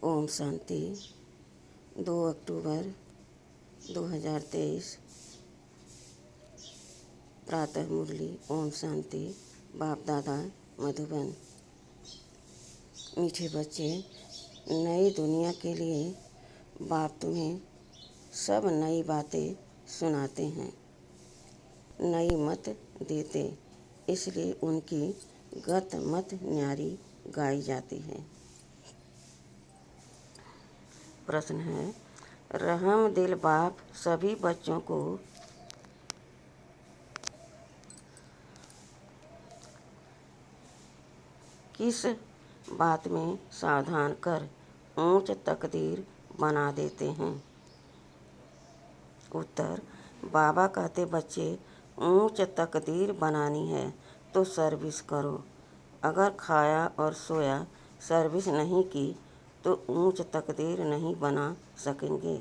ओम शांति। 2 अक्टूबर 2023। प्रातः मुरली। ओम शांति। बाप दादा मधुबन। मीठे बच्चे, नई दुनिया के लिए बाप तुम्हें सब नई बातें सुनाते हैं, नई मत देते, इसलिए उनकी गत मत न्यारी गाई जाती है। प्रश्न है, रहम दिल बाप सभी बच्चों को किस बात में सावधान कर ऊंच तकदीर बना देते हैं? उत्तर, बाबा कहते बच्चे ऊंच तकदीर बनानी है तो सर्विस करो। अगर खाया और सोया सर्विस नहीं की तो ऊंच तकदीर नहीं बना सकेंगे।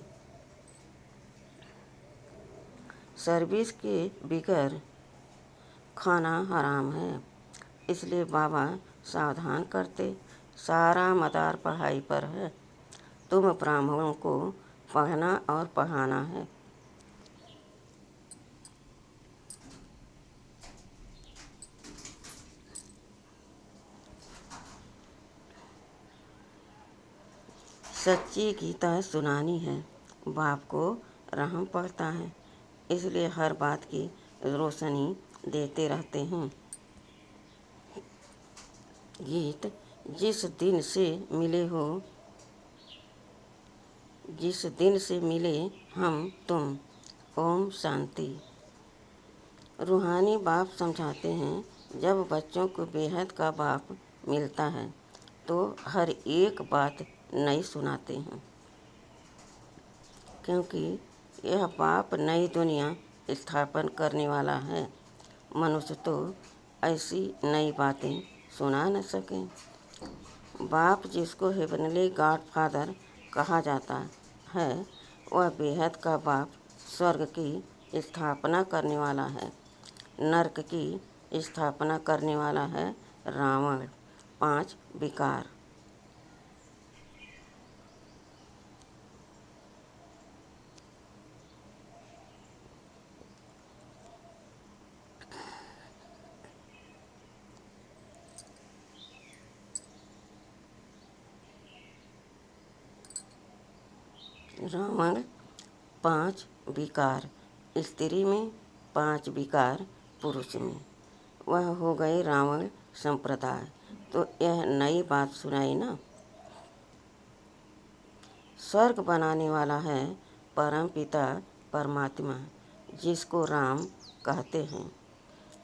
सर्विस के बगैर खाना हराम है, इसलिए बाबा सावधान करते, सारा मदार पढ़ाई पर है, तुम ब्राह्मणों को पढ़ना और पढ़ाना है। सच्ची गीता सुनानी है। बाप को रहम पड़ता है, इसलिए हर बात की रोशनी देते रहते हैं। गीत, जिस दिन से मिले हम तुम। ओम शांति। रूहानी बाप समझाते हैं, जब बच्चों को बेहद का बाप मिलता है तो हर एक बात नई सुनाते हैं, क्योंकि यह बाप नई दुनिया स्थापन करने वाला है। मनुष्य तो ऐसी नई बातें सुना न सकें। बाप, जिसको हेवनली गॉड फादर कहा जाता है, वह बेहद का बाप स्वर्ग की स्थापना करने वाला है, नरक की स्थापना करने वाला है रावण। 5 विकार। रावण 5 विकार, स्त्री में 5 विकार पुरुष में। वह हो गए रावण संप्रदाय। तो यह नई बात सुनाई ना। स्वर्ग बनाने वाला है परम पिता परमात्मा, जिसको राम कहते हैं।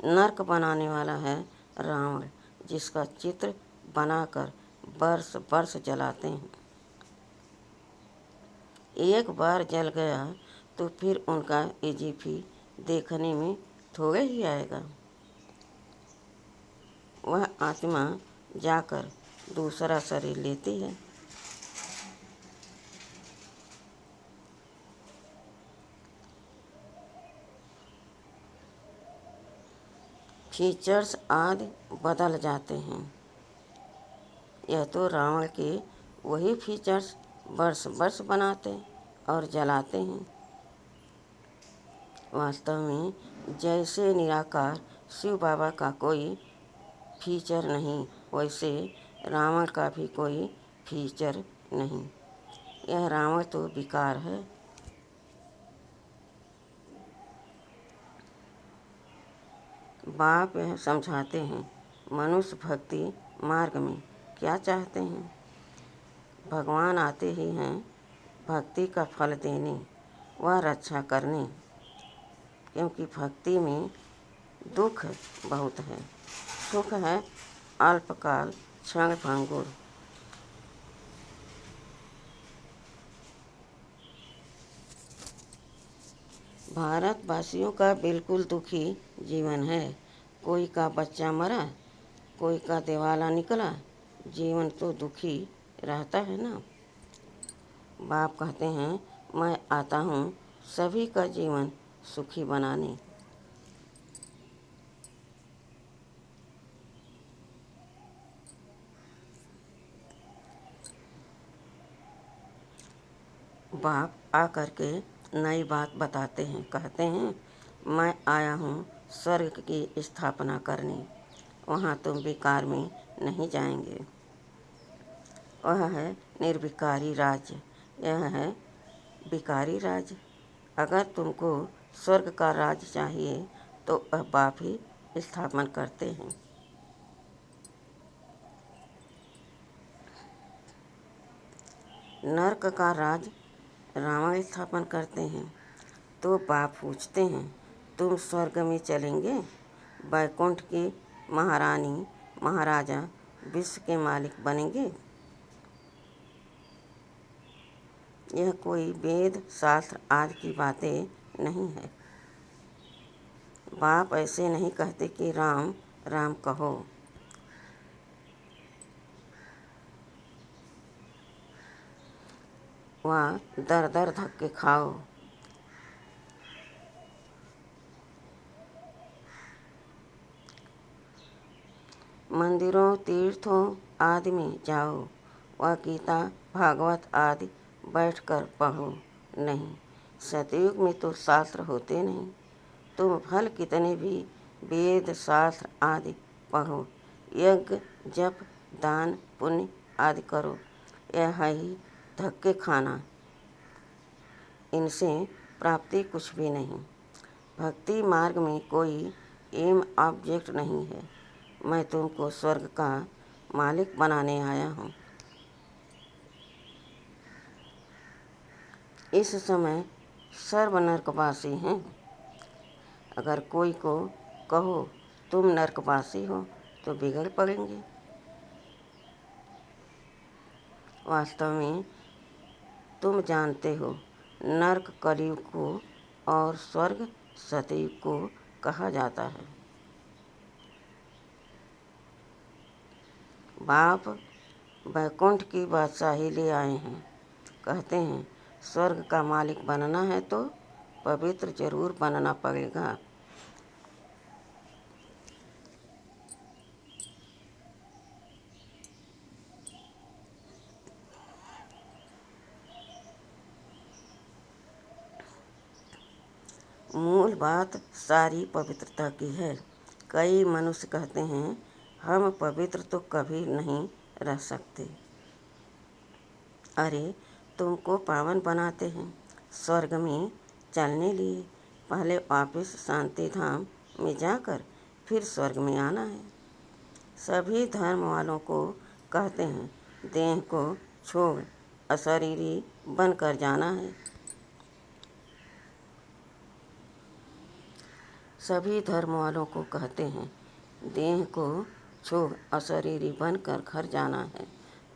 नरक बनाने वाला है रावण, जिसका चित्र बनाकर वर्ष वर्ष जलाते हैं। एक बार जल गया तो फिर उनका इजिफी देखने में थोड़े ही आएगा। वह आत्मा जाकर दूसरा शरीर लेती है। फीचर्स आदि बदल जाते हैं। यह तो रावण के वही फीचर्स वर्ष वर्ष बनाते और जलाते हैं। वास्तव में जैसे निराकार शिव बाबा का कोई फीचर नहीं, वैसे रावण का भी कोई फीचर नहीं। यह रावण तो विकार है। बाप यह समझाते हैं, मनुष्य भक्ति मार्ग में क्या चाहते हैं? भगवान आते ही हैं भक्ति का फल देने व रक्षा करने, क्योंकि भक्ति में दुख बहुत है। सुख है अल्पकाल, क्षण भंगुर। भारतवासियों का बिल्कुल दुखी जीवन है। कोई का बच्चा मरा, कोई का दिवाला निकला, जीवन तो दुखी रहता है ना। बाप कहते हैं, मैं आता हूँ सभी का जीवन सुखी बनाने। बाप आकर के नई बात बताते हैं, कहते हैं मैं आया हूँ स्वर्ग की स्थापना करने, वहाँ तुम विकार में नहीं जाएंगे। वह है निर्विकारी राज्य, यह है विकारी राज्य। अगर तुमको स्वर्ग का राज्य चाहिए तो वह बाप ही स्थापन करते हैं। नरक का राज रावण स्थापन करते हैं। तो बाप पूछते हैं तुम स्वर्ग में चलेंगे, वैकुंठ की महारानी महाराजा विश्व के मालिक बनेंगे। यह कोई वेद शास्त्र आदि की बातें नहीं है। बाप ऐसे नहीं कहते कि राम राम कहो। वह दर दर धक्के खाओ। मंदिरों तीर्थों आदि में जाओ, वह गीता भागवत आदि बैठकर पढ़ो नहीं। सतयुग में तो शास्त्र होते नहीं। तुम भल कितने भी वेद शास्त्र आदि पढ़ो, यज्ञ जप दान पुण्य आदि करो, यह है ही धक्के खाना। इनसे प्राप्ति कुछ भी नहीं। भक्ति मार्ग में कोई एम ऑब्जेक्ट नहीं है। मैं तुमको स्वर्ग का मालिक बनाने आया हूँ। इस समय सर्व नरकवासी हैं। अगर कोई को कहो तुम नरकवासी हो तो बिगड़ पड़ेंगे। वास्तव में तुम जानते हो नरक कलयुग को और स्वर्ग सतयुग को कहा जाता है। बाप वैकुंठ की बादशाही ले आए हैं। कहते हैं स्वर्ग का मालिक बनना है तो पवित्र जरूर बनना पड़ेगा। मूल बात सारी पवित्रता की है। कई मनुष्य कहते हैं हम पवित्र तो कभी नहीं रह सकते। अरे तुमको पावन बनाते हैं स्वर्ग में चलने लिए। पहले वापस शांति धाम में जाकर फिर स्वर्ग में आना है। सभी धर्म वालों को कहते हैं देह को छोड़ अशरीरी बनकर जाना है। सभी धर्म वालों को कहते हैं देह को छोड़ अशरीरी बनकर घर जाना है।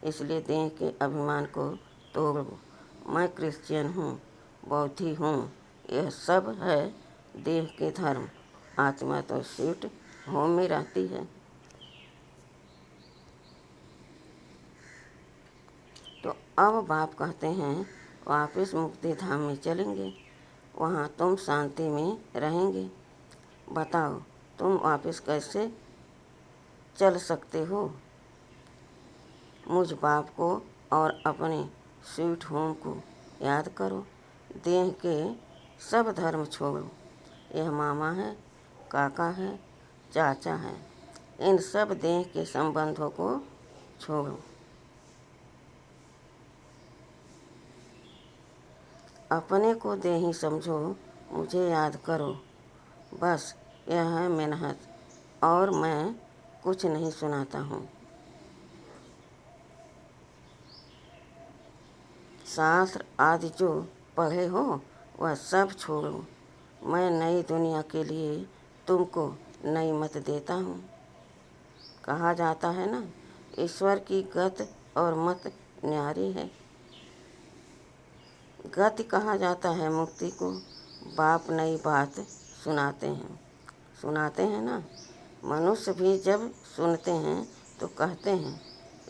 इसलिए देह के अभिमान को तोड़ो। मैं क्रिश्चियन हूँ, बौद्धी हूँ, यह सब है देह के धर्म। आत्मा तो स्वीट होम में रहती है। तो अब बाप कहते हैं वापस मुक्ति धाम में चलेंगे, वहाँ तुम शांति में रहेंगे। बताओ तुम वापस कैसे चल सकते हो। मुझ बाप को और अपने स्वीट होम को याद करो। देह के सब धर्म छोड़ो। यह मामा है, काका है, चाचा है, इन सब देह के संबंधों को छोड़ो। अपने को देही समझो, मुझे याद करो। बस यह है मेहनत, और मैं कुछ नहीं सुनाता हूँ। शास्त्र आदि जो पढ़े हो वह सब छोड़ो। मैं नई दुनिया के लिए तुमको नई मत देता हूँ। कहा जाता है ना, ईश्वर की गत और मत न्यारी है। गति कहा जाता है मुक्ति को। बाप नई बात सुनाते हैं ना। मनुष्य भी जब सुनते हैं तो कहते हैं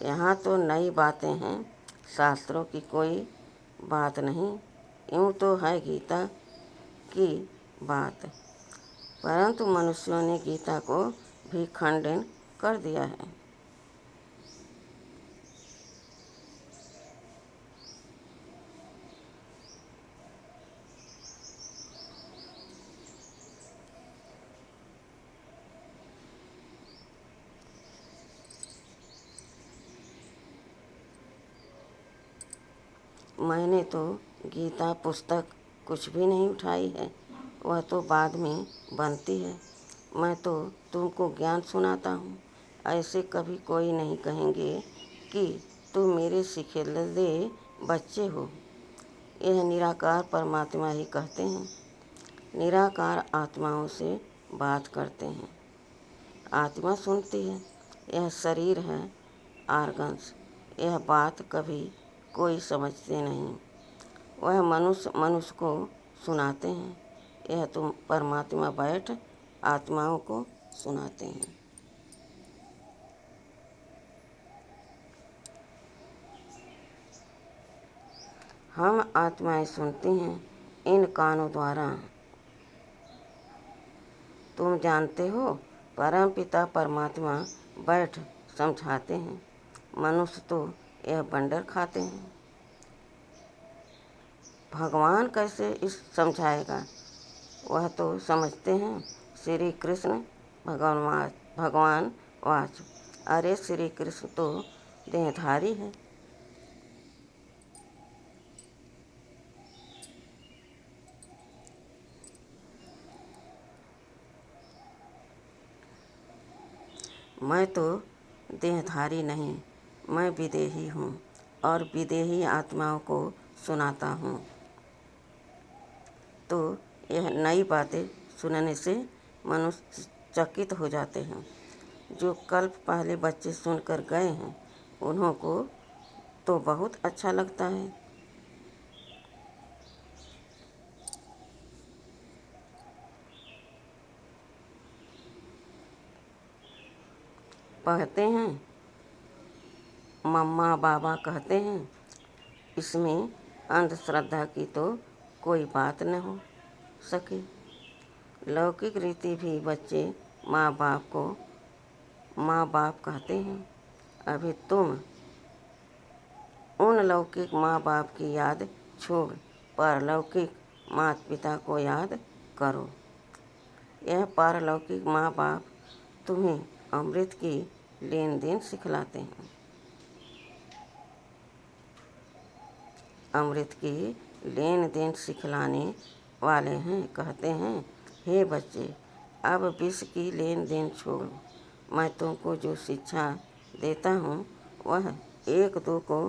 यहाँ तो नई बातें हैं, शास्त्रों की कोई बात नहीं। यूँ तो है गीता की बात, परंतु मनुष्यों ने गीता को भी खंडन कर दिया है। मैंने तो गीता पुस्तक कुछ भी नहीं उठाई है, वह तो बाद में बनती है। मैं तो तुमको ज्ञान सुनाता हूँ। ऐसे कभी कोई नहीं कहेंगे कि तुम मेरे सिखिलदे बच्चे हो। यह निराकार परमात्मा ही कहते हैं। निराकार आत्माओं से बात करते हैं, आत्मा सुनती है। यह शरीर है, आर्गन्स। यह बात कभी कोई समझते नहीं। वह मनुष्य मनुष्य को सुनाते हैं। यह तुम परमात्मा बैठ आत्माओं को सुनाते हैं। हम आत्माएं सुनती हैं इन कानों द्वारा। तुम जानते हो, परम पिता परमात्मा बैठ समझाते हैं। मनुष्य तो यह बंडर खाते हैं। भगवान कैसे इस समझाएगा? वह तो समझते हैं। श्री कृष्ण भगवान वाच, अरे श्री कृष्ण तो देहधारी है। मैं तो देहधारी नहीं, मैं विदेही हूँ और विदेही आत्माओं को सुनाता हूँ। तो यह नई बातें सुनने से मनुष्य चकित हो जाते हैं। जो कल्प पहले बच्चे सुनकर गए हैं, उन्हों को तो बहुत अच्छा लगता है। पढ़ते हैं, मम्मा बाबा कहते हैं। इसमें अंधश्रद्धा की तो कोई बात न हो सके। लौकिक रीति भी बच्चे माँ बाप को माँ बाप कहते हैं। अभी तुम उन लौकिक माँ बाप की याद छोड़ पारलौकिक माता पिता को याद करो। यह पारलौकिक माँ बाप तुम्हें अमृत की लेन देन सिखलाते हैं। अमृत की लेन देन सिखलाने वाले हैं। कहते हैं, हे बच्चे, अब विष की लेन देन छोड़ो। मैं तुमको जो शिक्षा देता हूँ वह एक दो को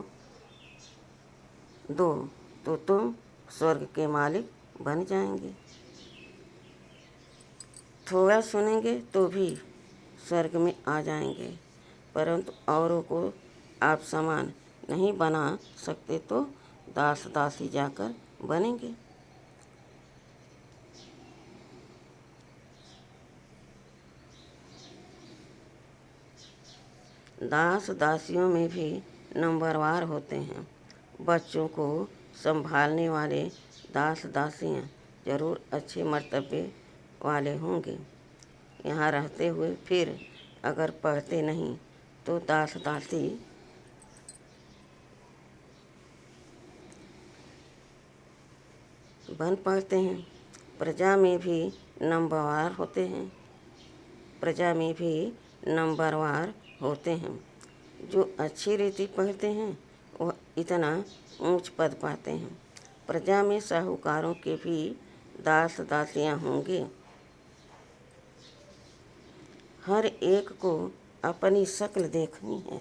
दो तो तुम स्वर्ग के मालिक बन जाएंगे। थोड़ा सुनेंगे तो भी स्वर्ग में आ जाएंगे, परंतु औरों को आप समान नहीं बना सकते तो दास दासी जाकर बनेंगे। दास दासियों में भी नंबरवार होते हैं। बच्चों को संभालने वाले दास दासियां जरूर अच्छे मर्तबे वाले होंगे। यहाँ रहते हुए फिर अगर पढ़ते नहीं तो दास दासी बन पड़ते हैं। प्रजा में भी नंबरवार होते हैं। प्रजा में भी नंबरवार होते हैं। जो अच्छी रीति पढ़ते हैं वह इतना ऊंच पद पाते हैं। प्रजा में साहूकारों के भी दास दासियां होंगे। हर एक को अपनी शक्ल देखनी है।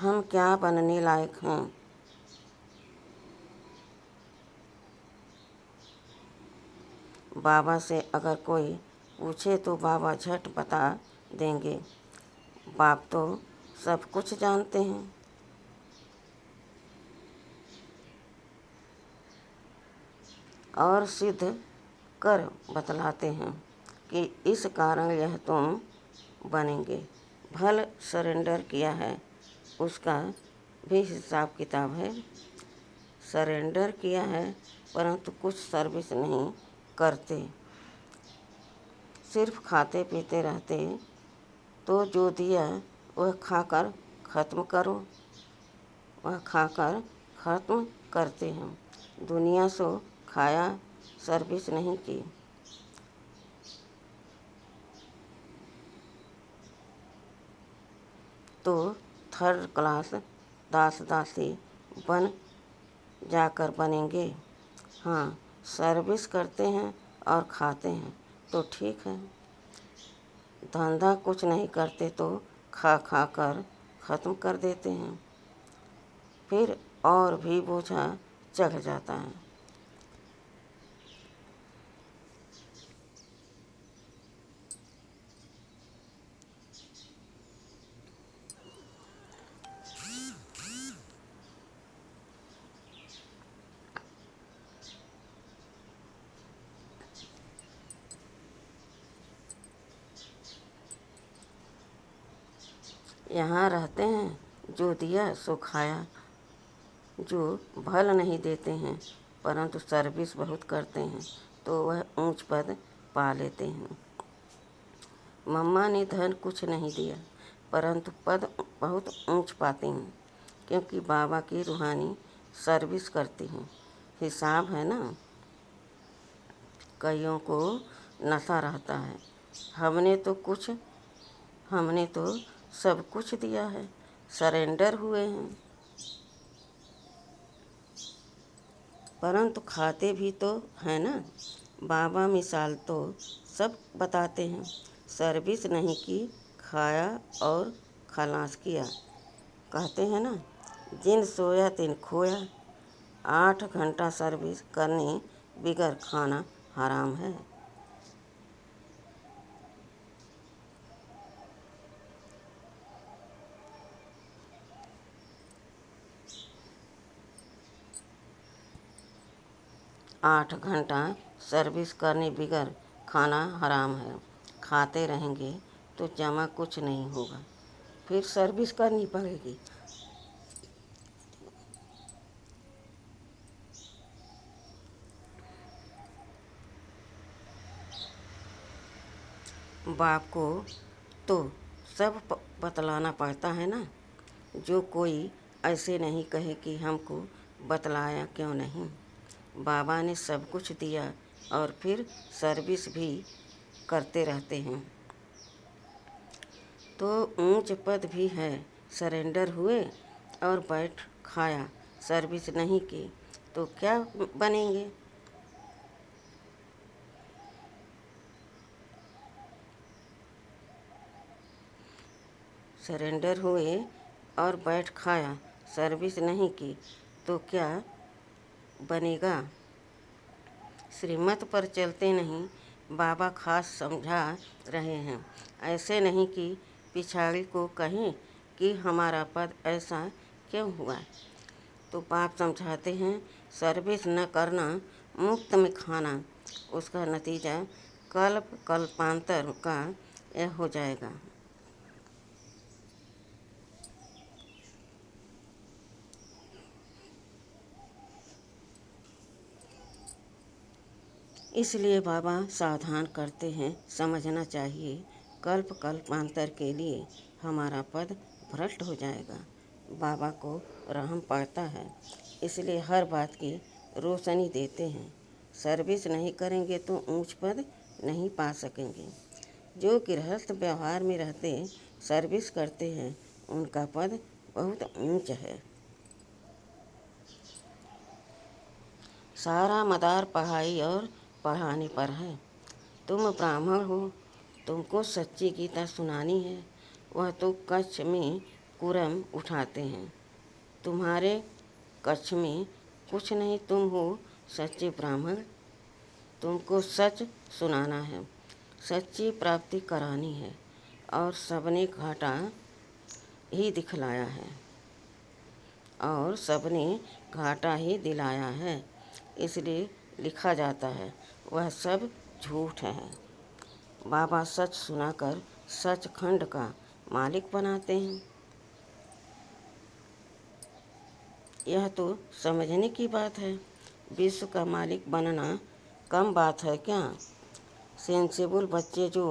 हम क्या बनने लायक हैं। बाबा से अगर कोई पूछे तो बाबा झट बता देंगे। बाप तो सब कुछ जानते हैं। और सिद्ध कर बतलाते हैं कि इस कारण यह तुम बनेंगे। भल सरेंडर किया है, उसका भी हिसाब किताब है। सरेंडर किया है परंतु कुछ सर्विस नहीं करते, सिर्फ खाते पीते रहते। तो जो दिया वह खाकर ख़त्म करो। वह खाकर ख़त्म करते हैं। दुनिया से खाया, सर्विस नहीं की। तो थर्ड क्लास दास दासी बन जाकर बनेंगे। हाँ, सर्विस करते हैं और खाते हैं तो ठीक है, धंधा कुछ नहीं करते तो खा खा कर ख़त्म कर देते हैं, फिर और भी बोझा चढ़ जाता है। यहाँ रहते हैं जो दिया सो खाया, जो भल नहीं देते हैं परंतु सर्विस बहुत करते हैं तो वह ऊंच पद पा लेते हैं। मम्मा ने धन कुछ नहीं दिया परंतु पद बहुत ऊंच पाती हैं, क्योंकि बाबा की रूहानी सर्विस करती हैं। हिसाब है ना, कईयों को नशा रहता है, हमने तो सब कुछ दिया है, सरेंडर हुए हैं, परंतु खाते भी तो है ना। बाबा मिसाल तो सब बताते हैं, सर्विस नहीं की, खाया और खलास किया। कहते हैं ना, जिन सोया तिन खोया। 8 घंटा सर्विस करने बिगर खाना हराम है। 8 घंटा सर्विस करने बिगर खाना हराम है। खाते रहेंगे तो जमा कुछ नहीं होगा, फिर सर्विस करनी पड़ेगी। बाप को तो सब बतलाना पड़ता है ना। जो कोई ऐसे नहीं कहे कि हमको बतलाया क्यों नहीं। बाबा ने सब कुछ दिया और फिर सर्विस भी करते रहते हैं तो ऊंच पद भी है। सरेंडर हुए और बैठ खाया, सर्विस नहीं की तो क्या बनेंगे। सरेंडर हुए और बैठ खाया, सर्विस नहीं की तो क्या बनेगा। श्रीमत पर चलते नहीं, बाबा खास समझा रहे हैं। ऐसे नहीं कि पिछाड़ी को कहें कि हमारा पद ऐसा क्यों हुआ। तो बाप समझाते हैं, सर्विस न करना, मुफ्त में खाना, उसका नतीजा कल्प कल्पांतर का यह हो जाएगा। इसलिए बाबा सावधान करते हैं, समझना चाहिए कल्प कल्पांतर के लिए हमारा पद भ्रष्ट हो जाएगा। बाबा को रहम पड़ता है, इसलिए हर बात की रोशनी देते हैं। सर्विस नहीं करेंगे तो ऊंच पद नहीं पा सकेंगे। जो गृहस्थ व्यवहार में रहते सर्विस करते हैं उनका पद बहुत ऊंच है। सारा मदार पढ़ाई और पढ़ाने पर है। तुम ब्राह्मण हो, तुमको सच्ची गीता सुनानी है, वह तो कच्छ में कुरम उठाते हैं। तुम्हारे कच्छ में कुछ नहीं, तुम हो सच्चे ब्राह्मण। तुमको सच सुनाना है, सच्ची प्राप्ति करानी है, और सबने घाटा ही दिखलाया है और सबने घाटा ही दिलाया है, इसलिए लिखा जाता है वह सब झूठ है। बाबा सच सुनाकर सचखंड का मालिक बनाते हैं। यह तो समझने की बात है। विश्व का मालिक बनना कम बात है क्या। सेंसिबल बच्चे जो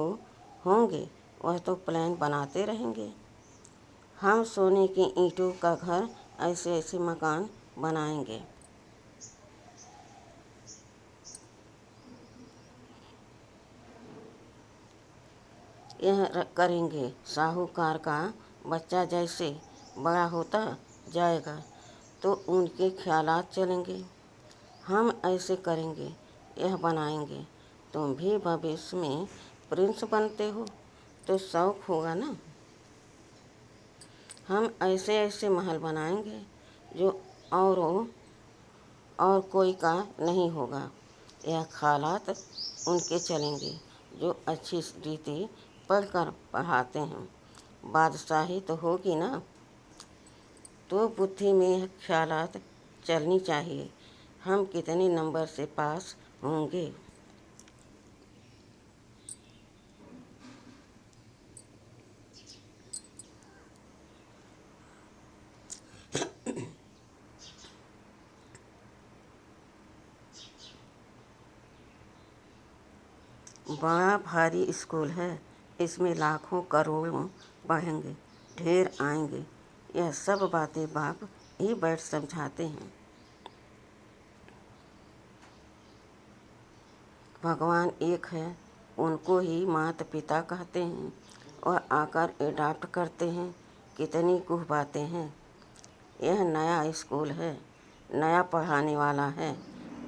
होंगे वह तो प्लान बनाते रहेंगे, हम सोने की ईंटों का घर, ऐसे ऐसे मकान बनाएंगे। यह करेंगे। साहूकार का बच्चा जैसे बड़ा होता जाएगा तो उनके ख्यालात चलेंगे। हम ऐसे करेंगे, यह बनाएंगे। तुम भी भविष्य में प्रिंस बनते हो तो शौक होगा ना। हम ऐसे ऐसे महल बनाएंगे जो और कोई का नहीं होगा। यह ख्यालात उनके चलेंगे जो अच्छी रीति पढ़कर पढ़ाते हैं। बादशाही तो होगी ना, तो बुद्धि में यह ख्यालात चलनी चाहिए। हम कितने नंबर से पास होंगे। बड़ा भारी स्कूल है, इसमें लाखों करोड़ों पढ़ेंगे, ढेर आएंगे। यह सब बातें बाप ही बैठ समझाते हैं। भगवान एक है, उनको ही माता पिता कहते हैं और आकर एडाप्ट करते हैं। कितनी कुछ बातें हैं। यह नया स्कूल है, नया पढ़ाने वाला है,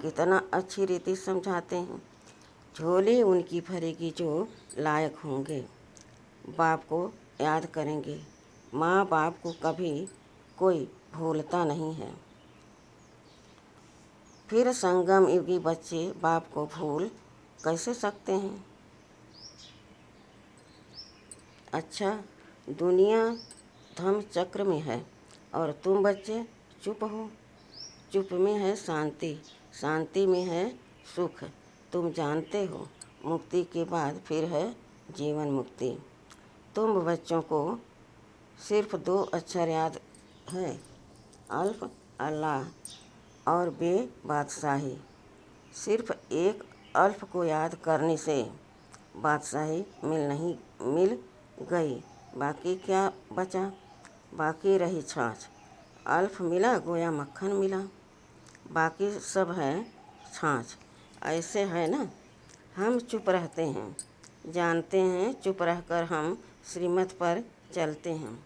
कितना अच्छी रीति समझाते हैं। झोली उनकी भरेगी जो लायक होंगे, बाप को याद करेंगे। माँ बाप को कभी कोई भूलता नहीं है। फिर संगम युगी बच्चे बाप को भूल कैसे सकते हैं। अच्छा, दुनिया धर्म चक्र में है और तुम बच्चे चुप हो। चुप में है शांति, शांति में है सुख। तुम जानते हो, मुक्ति के बाद फिर है जीवन मुक्ति। तुम बच्चों को सिर्फ 2 अक्षर याद है, अल्फ अल्लाह और बे बादशाही। सिर्फ एक अल्फ को याद करने से बादशाही मिल गई। बाकी क्या बचा? बाकी रही छाछ। अल्फ मिला गोया मक्खन मिला, बाकी सब है छाछ। ऐसे है ना। हम चुप रहते हैं, जानते हैं चुप रहकर हम श्रीमत पर चलते हैं।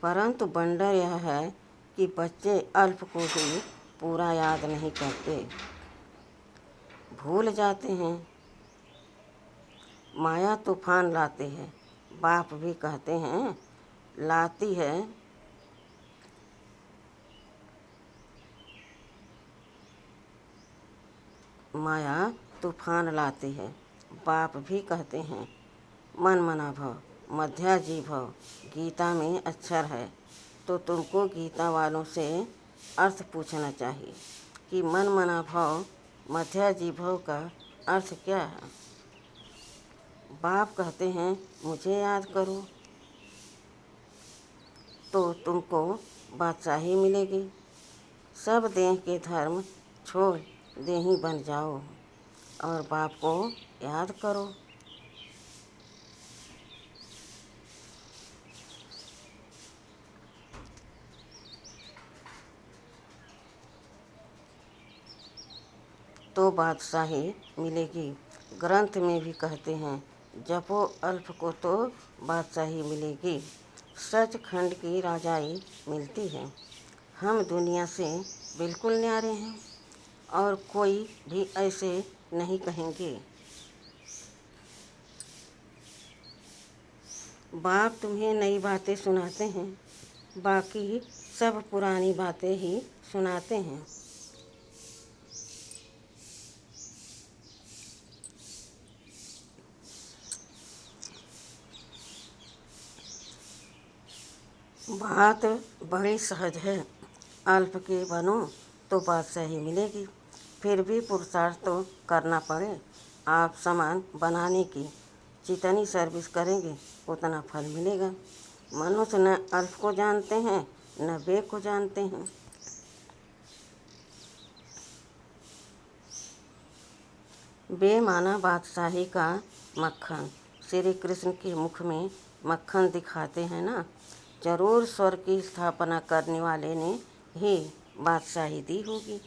परंतु बंडर यह है कि बच्चे अल्प को ही पूरा याद नहीं करते, भूल जाते हैं। माया तूफान लाती है, बाप भी कहते हैं लाती है। माया तूफान लाती है, बाप भी कहते हैं मन मना भव, मध्याजी भव। गीता में अक्षर है, तो तुमको गीता वालों से अर्थ पूछना चाहिए कि मन मना भव, मध्याजी भव का अर्थ क्या है। बाप कहते हैं मुझे याद करो तो तुमको बादशाही मिलेगी। सब देह के धर्म छोड़ देही बन जाओ और बाप को याद करो। तो बादशाही मिलेगी। ग्रंथ में भी कहते हैं जपो अल्प को तो बादशाही मिलेगी। सचखंड की राजाई मिलती है। हम दुनिया से बिल्कुल न्यारे हैं और कोई भी ऐसे नहीं कहेंगे। बाप तुम्हें नई बातें सुनाते हैं, बाकी सब पुरानी बातें ही सुनाते हैं। बात बड़ी सहज है। अल्प के बनो तो बादशाही मिलेगी। फिर भी पुरुषार्थ तो करना पड़े। आप सामान बनाने की जितनी सर्विस करेंगे उतना फल मिलेगा। मनुष्य न अल्प को जानते हैं न बे को जानते हैं। बे माना बादशाही का मक्खन। श्री कृष्ण के मुख में मक्खन दिखाते हैं ना। जरूर स्वर्ग की स्थापना करने वाले ने ही बादशाही दी होगी।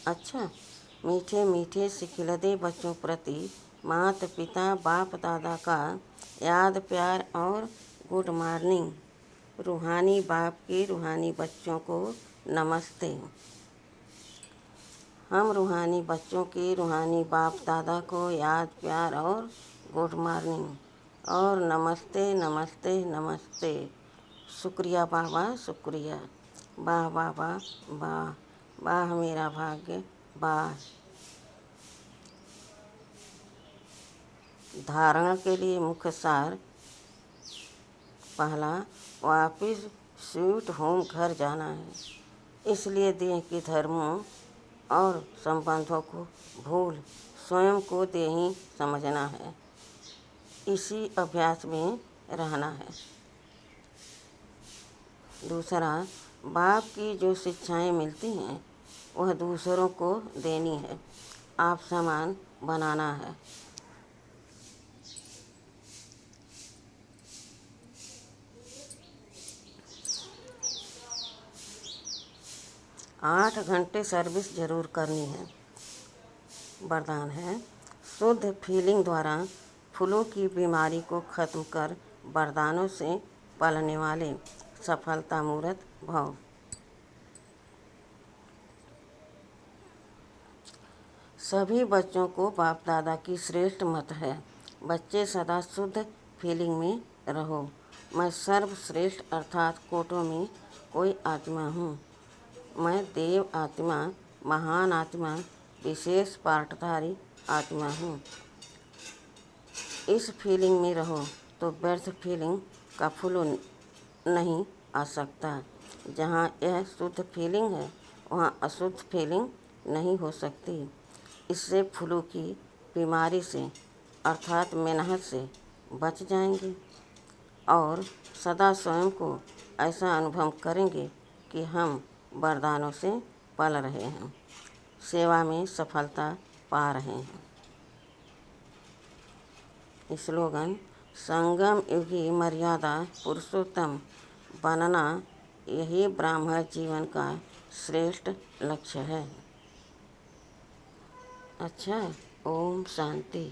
अच्छा, मीठे मीठे सिखिलदे बच्चों प्रति माता पिता बाप दादा का याद प्यार और गुड मॉर्निंग। रूहानी बाप के रूहानी बच्चों को नमस्ते। हम रूहानी बच्चों के रूहानी बाप दादा को याद, प्यार और गुड मॉर्निंग और नमस्ते नमस्ते नमस्ते। शुक्रिया बाबा, शुक्रिया। वाह बाबा, वाह वाह मेरा भाग्य, वाह। धारणा के लिए मुख्य सार। पहला, वापिस स्वीट होम घर जाना है, इसलिए देह के धर्मों और संबंधों को भूल स्वयं को देही समझना है। इसी अभ्यास में रहना है। दूसरा, बाप की जो शिक्षाएं मिलती हैं वह दूसरों को देनी है, आप समान बनाना है। 8 घंटे सर्विस जरूर करनी है। वरदान है, शुद्ध फीलिंग द्वारा फूलों की बीमारी को खत्म कर वरदानों से पलने वाले सफलता मूर्त भव। सभी बच्चों को बाप दादा की श्रेष्ठ मत है, बच्चे सदा शुद्ध फीलिंग में रहो। मैं सर्वश्रेष्ठ अर्थात कोटों में कोई आत्मा हूँ। मैं देव आत्मा, महान आत्मा, विशेष पार्टधारी आत्मा हूँ। इस फीलिंग में रहो तो व्यर्थ फीलिंग का फ्लो नहीं आ सकता। जहाँ यह शुद्ध फीलिंग है वहाँ अशुद्ध फीलिंग नहीं हो सकती। इससे फ्लू की बीमारी से अर्थात मेनहत से बच जाएंगे और सदा स्वयं को ऐसा अनुभव करेंगे कि हम वरदानों से पल रहे हैं, सेवा में सफलता पा रहे हैं। स्लोगन, संगम युगी मर्यादा पुरुषोत्तम बनना यही ब्राह्मण जीवन का श्रेष्ठ लक्ष्य है। अच्छा, ओम शांति।